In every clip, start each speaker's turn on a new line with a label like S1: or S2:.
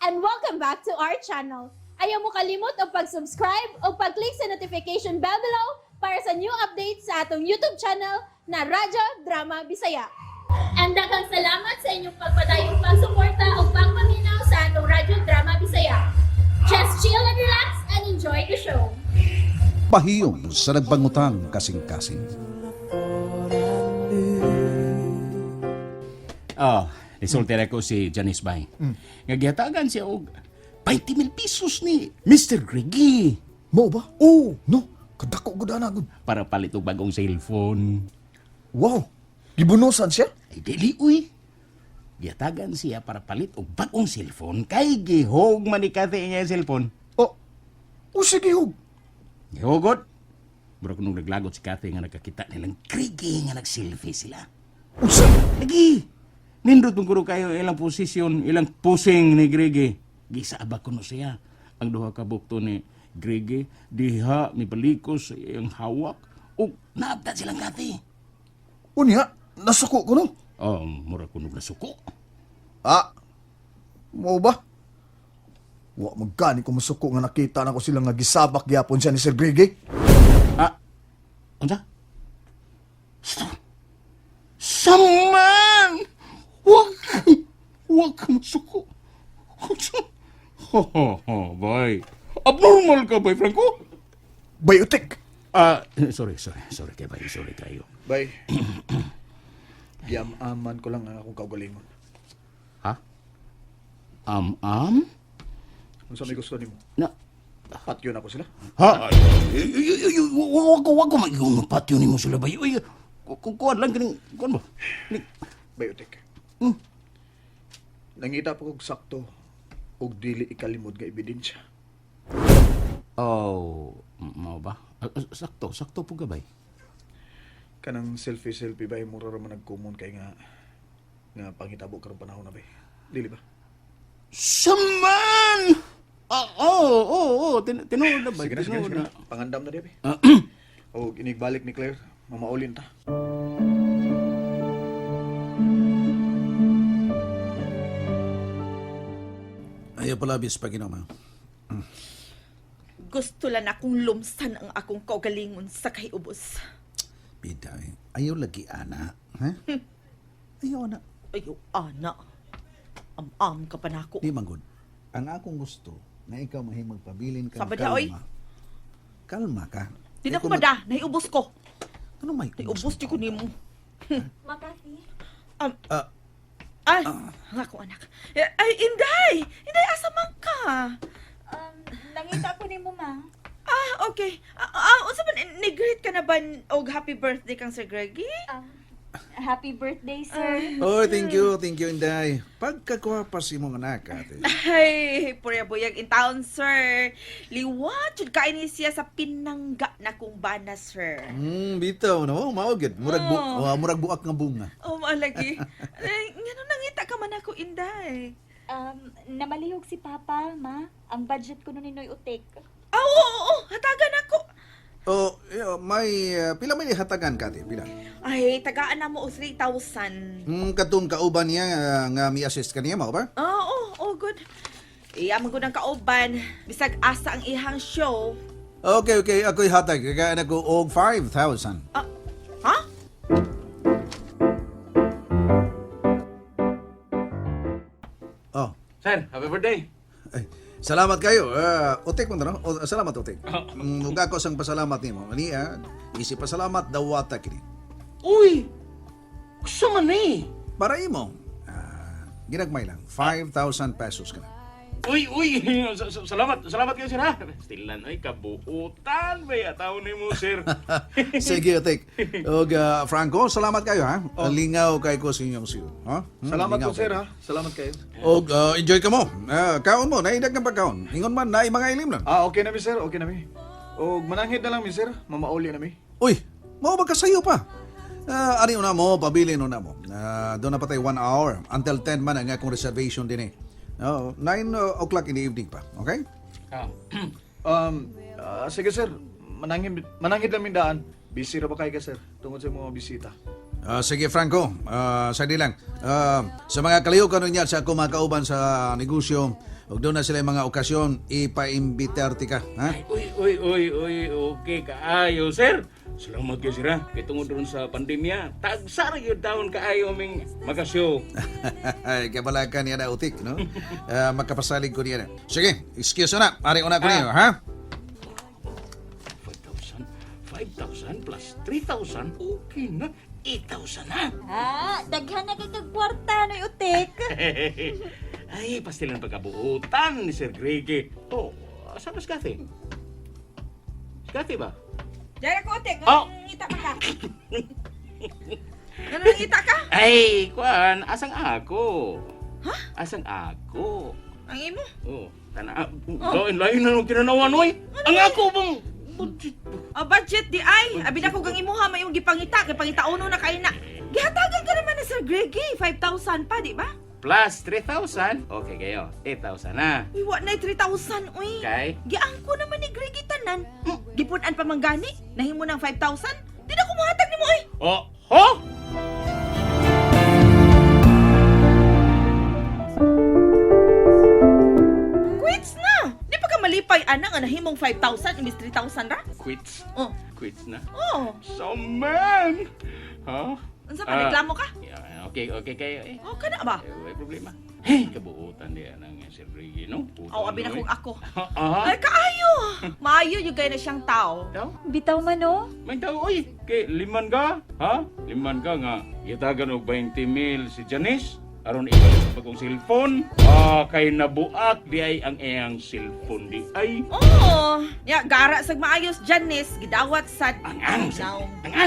S1: and welcome back to our channel. Ayaw mo kalimot o pag-subscribe o pag-click sa notification bell below para sa new updates sa atong YouTube channel na Radyo Drama Bisaya. And daghang salamat sa inyong pagpadayong pagsuporta o pagpaminaw sa atong Radyo Drama Bisaya. Just chill and relax and enjoy the show.
S2: Pahiyom sa nagbangutang kasing-kasing.
S3: Resulter ako si Janice Bay. Nagyatagan siya og 20,000 pesos ni Mr. Greggy
S4: Mo ba? Oh, no. Kadako ko na gud.
S3: para palit og bagong cellphone.
S4: Wow. Gibunusan siya?
S3: Ay, dili, uy. Gyatagan siya para palit og bagong cellphone kay gihog manikate niya yung cellphone.
S4: Oh. O sige, hug.
S3: Gihugot. Bro nung naglagot si Kathy nga nakakita nilang Greggy nga nag-selfie sila.
S4: Unsa?
S3: Lagi. Nindot mong guro kayo ilang posisyon, ilang pusing ni Greggy. Gisaaba ko no siya. Ang duha ka bukto ni Greggy, diha ni balikos sa iyang hawak. O naabdat silang Kathy.
S4: Unya, nasuko ko no.
S3: Oh, mura ko nung nasuko.
S4: Ah. Mo ba? Wa magkani ko masuko nga nakita na ko sila nga gisabak gyapon siya ni Sir Greggy.
S3: Ah, ano? Saman! Huwag ka masuko. Boy. Abnormal ka, boy, Franco?
S4: Bayotik.
S3: Sorry kayo, boy. Sorry kayo.
S4: Bay. Giyam-aman ko lang ang akong kaugalingon.
S3: Ha?
S4: Unsa may gusto nimo?
S3: Na,
S4: Patyo na ko sila.
S3: ha? Huwag ko mag-iong patyo ni mo sila, boy. Uy, kukuhan lang ganing, kuhan mo.
S4: Bayotik. Nangita po kog sakto og dili ikalimod nga ebidensya.
S3: Oh, mao ba? Sakto po gabay.
S4: Kanang selfie bay mura ra man nagkumon kay nga pangitabo karong panahon na bay. Dili ba?
S3: Saman! Tinuod na ba?
S4: Sige na,
S3: Tinuod na.
S4: Pangandam na di bay. O inigbalik ni Claire, mamaulin ta.
S2: Ayaw palabis pa ginama.
S5: Gusto lang akong lumsan ang akong kaugalingon sa kaiubos.
S2: Biday, ayaw lagi ana. Ha? Ayaw ana.
S5: Ayaw, ana. Am-am ka pa nako.
S2: Di manggod. Ang akong gusto na ikaw mahimagpabilin ka.
S5: Sabada, oy.
S2: Kalma ka.
S5: Di na ko mada, naiubos ko.
S2: Ano may
S5: Naiubos di ko nimo.
S1: Makati.
S5: Ako anak. Ay, Inday! Inday, asa man ka?
S1: Nangita ko ni mo, ma.
S5: Okay. Unsa ba, ni-greet ka na ba og happy birthday kang Sir Greggy?
S1: Happy birthday, sir.
S2: Oh, thank you, Inday. Pagkagwapa si mong anak, ate.
S5: Ay, purya buyag in town, sir. Liwat, jud kain ni siya sa pinangga na kong bana, sir.
S2: Bitaw, no? Maugid. Murag buak nga bunga.
S5: Oh, malagi. Ay, ngano nangita ka man ako, Inday?
S6: Namalihog si Papa, Ma. Ang budget ko nun ninoy utik.
S5: Oo, hatagan ako.
S2: Oh, may pila may hatagan ka, ate? Pila?
S5: Ay, tagaan na mo o 3,000.
S2: Katong kauban niya nga mi-assist ka niya, mao ba?
S5: Oo, good. Iyaman ko ng kauban. Bisag asa ang ihang show.
S2: Okay. Ako'y hatag. Kaya ko og 5,000.
S5: Ha?
S2: Oh.
S3: Sir, happy birthday.
S2: Ay, salamat kayo. Utik mo na, no? Salamat, Utik. Huwag ako sang pasalamat ni mo. Niya, isip pasalamat daw wata kini.
S3: Uy! Gusto man eh.
S2: Para imo, ginagmay lang. 5,000 pesos ka na.
S3: Uy! Salamat kayo, sir, ha? Stilan, ay, kabuutan, may ataw ni mo, sir.
S2: Sige, Utik. Og Franco, salamat kayo, ha? Lingaw kay ko sa inyong siyo. Ha?
S4: Salamat
S2: Lingaw
S4: po, sir,
S2: kayo.
S4: ha? Salamat kayo.
S2: Og enjoy ka mo. Kaon mo, naidag ng pagkaon. Ingon man, na mga ilim lang.
S4: Okay na mi, sir. Okay na mi. O mananghid na lang mi, sir. Mamauli na mi.
S2: Uy, mau ba kasayo pa? Ani una mo, pabili na mo. Doon na patay 1 hour. Until 10 man ang akong reservation din eh. 9 o'clock in the evening pa. Okay?
S4: Sige, sir. Mananghid lang mi daan. Busy ra ba kayo ka, sir? Tungod sa mga bisita.
S2: Sige, Franco. Sa lang. Sa mga kaliw kanon niya sa kumakauban sa negosyo, Ug doon na sila yung mga okasyon, ipa-imbiterte ka. Ha?
S3: Uy, okay kaayo, sir. Salamat kayo, sir, ha. Kaya tungod ron sa pandemya, tagsara yung taon kaayo aming magasyo.
S2: Ay, kabalakan niya na utik, no? Magkapasalig ko niya na. Sige, excuse na. Ari una ko niyo, ha?
S3: 5,000 plus 3,000, okay na. 8,000 na.
S6: Daghan na kay kag kwarta noy utek.
S3: Ay, pastilan pagkabuutan ni Sir Greggy. Oh, saan ba si Cathy? Si Cathy ba?
S5: Diyan ako, utik.
S3: Oh.
S5: Ngita pa ka. Ngita ka?
S3: Ay, kuan, asang ako? Ha? Asang ako?
S5: Ang imo?
S3: Oh, lain na nung kinanawan, oy. Ang ako bang budget ba?
S5: Budget di ay. Abi na ko gang imuha may yung gipangita. Kay pangitauno na kay na. Gihatagan ka naman ni Sir Greggy. 5,000 pa, di ba?
S3: Plus 3,000? Okay kayo, 8,000 na.
S5: Uy, wa na 3,000, uy.
S3: Okay?
S5: Giangko naman ni Greggy tanan. Gipunan pa manggani. Nahimo ng 5,000. Di na ko mahatag nimo, uy.
S3: Oh, ho?
S5: Quits na. Di pa ka malipay, ana, nga nahimong 5,000 imbis 3,000 ra?
S3: Quits?
S5: Oh.
S3: Quits na?
S5: Oh.
S3: So, man! Ha?
S5: Unsa pa, reklamo ka?
S3: Yeah, okay kayo eh.
S5: Oh, kana ba?
S3: May problema. Hey, kabuutan diyan ng Sir Greggy, no?
S5: Aw, abi na kong ako.
S3: Aha.
S5: Ay, kaayo. Maayo yung gaya na siyang tao.
S3: Daw?
S6: Bitaw man no.
S3: May tao, oy, kay liman ka, ha? Liman ka nga, itagan og 20,000 si Janice, aron ibalik sa pagong cellphone. Kay nabuak di ay ang iyang cellphone di ay.
S5: Oh, ya gara sag maayos Janice gidawat sad.
S3: Ang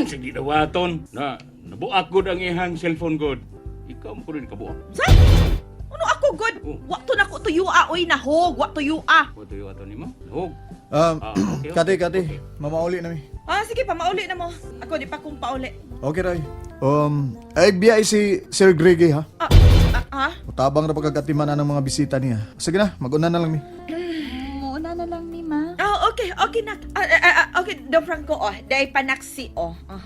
S3: sa gidawaton na nabuak gud ang iyang cellphone gud. Ikaw mo ko rin kabuak.
S5: Sa? Ano ako good? Wa to nako tuyua oy nahog, wa tuyua.
S3: What do you want nimo? Hog. Okay.
S4: Kati, mamauli na mi.
S5: Sige pa mauli na mo. Ako di pa kung pauli.
S4: Okay, Ray. Ay, biyay si Sir Greggy, ha?
S5: Ha?
S4: Utabang na pagkagatiman ng mga bisita niya. Sige na, mag-una na lang mi.
S6: Muna na lang ni ma.
S5: Okay na. Okay, Don Franco dai panaksi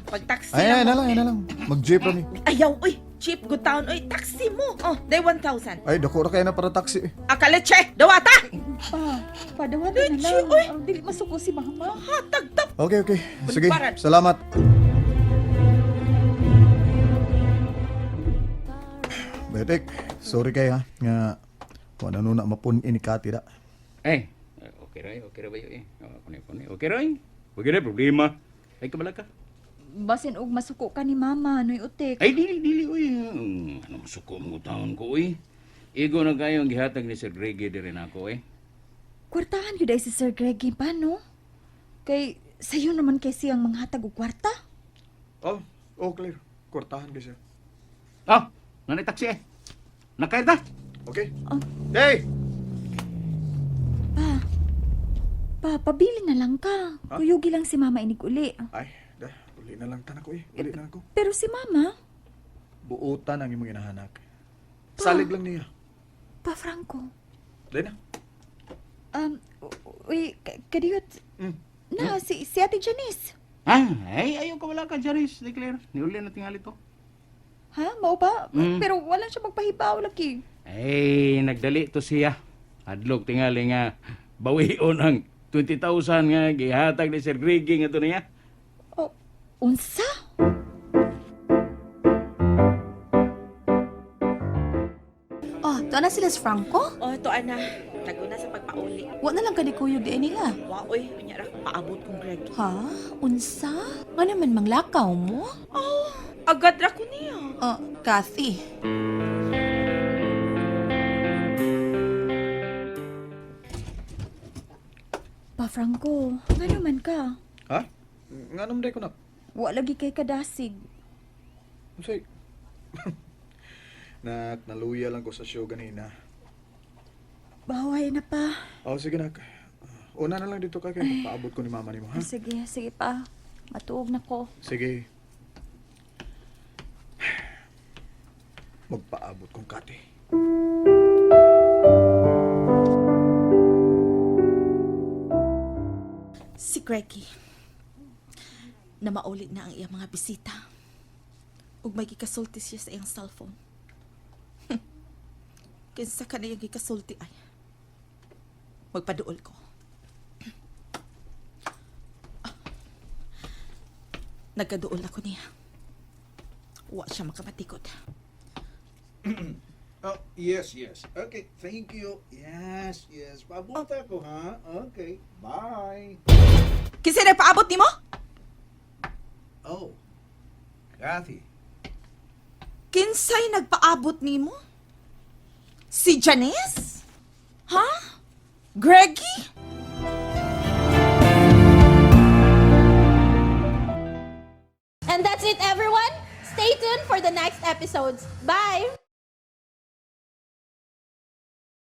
S5: pag taxi
S4: Ay,
S5: lang.
S4: na lang. Mag-jeep na mi.
S5: Ayaw, uy, cheap good town, uy, taxi mo. Dai 1,000.
S4: Ay, dako na kayo na para taxi.
S5: Akaleche, dawata.
S6: Padawatan na lang.
S5: Uy.
S6: Ang dili masuko si mama.
S5: Hatag-tag.
S4: Okay. Sige,
S5: Baliparan.
S4: salamat. Betek, sorry kayo ha. Nga, kung ano na mapun inikati da.
S3: Eh, okay ra ba yun eh. Okay ra. Wag na problema. Ay kabala ka.
S6: Basin og masuko ka ni mama noy utek.
S3: Ay dili uy. Ano masuko mo taon ko uy. Igo na kayo ang gihatag ni Sir Greggy din ako eh.
S6: Kwartahan gyud ay si Sir Greggy pa no? Kay sayo naman kay siyang manghatag og kwarta.
S4: Clear. Kwartahan kasi.
S3: Nanay taxi eh. Nakaya ta?
S4: Okay. Hey!
S6: Pabili na lang ka. Kuyugi lang si mama inig uli.
S4: Ay, uli na lang tanak ko eh. Uli na ako.
S6: Pero si mama,
S4: Buutan ang imong hinahanak. Salig lang niya.
S6: pa Franco.
S4: Dahil na.
S6: Kadiyot. Na, si Ate Janice.
S3: Ay ayaw ka wala ka Janice, declare. Niuli na tingali to.
S6: Ha? Mao ba? Pero wala siya magpahibaw lagi.
S3: Ay, nagdali to siya. Adlok tingali nga bawion ang 20,000 nga gihatag ni Sir Greggy nga to niya.
S6: Unsa?
S7: Tuwa na sila sa Franco?
S5: To ana, tago na sa pagpauli.
S7: Wa na lang ka ni kuyog di nila.
S5: Wa oy, unya ra kong paabot kong Greg.
S7: Ha? Unsa? Nga naman manglakaw mo?
S5: Agad ra ko niya.
S7: Kathy.
S6: Pa Franco, nga naman ka.
S4: Ha? Nga naman ko na.
S6: Wa lagi kay kadasig.
S4: Say. Naluya lang ko sa show ganina.
S6: Bahay na pa.
S4: Sige nak. Una na lang dito ka kaya paabot ko ni mama ni mo, ha?
S6: Sige pa. Matuog na ko.
S4: Sige. Magpaabot kong kati.
S5: Si Greggy. Na maulit na ang iyang mga bisita. Ug may gikasulti siya sa iyang cellphone. Kinsa ka na yung gikasulti ay. Magpaduol ko. Nagkaduol ako niya. Wa siya makamatikot.
S2: Oh, yes. Okay, thank you. Yes. Papunta ko, ha? Okay, bye.
S5: Kinsa nagpaabot nimo?
S2: Oh, Kathy.
S5: Kinsay nagpaabot nimo? Si Janice? Ha? Greggy?
S1: And that's it, everyone. Stay tuned for the next episodes. Bye!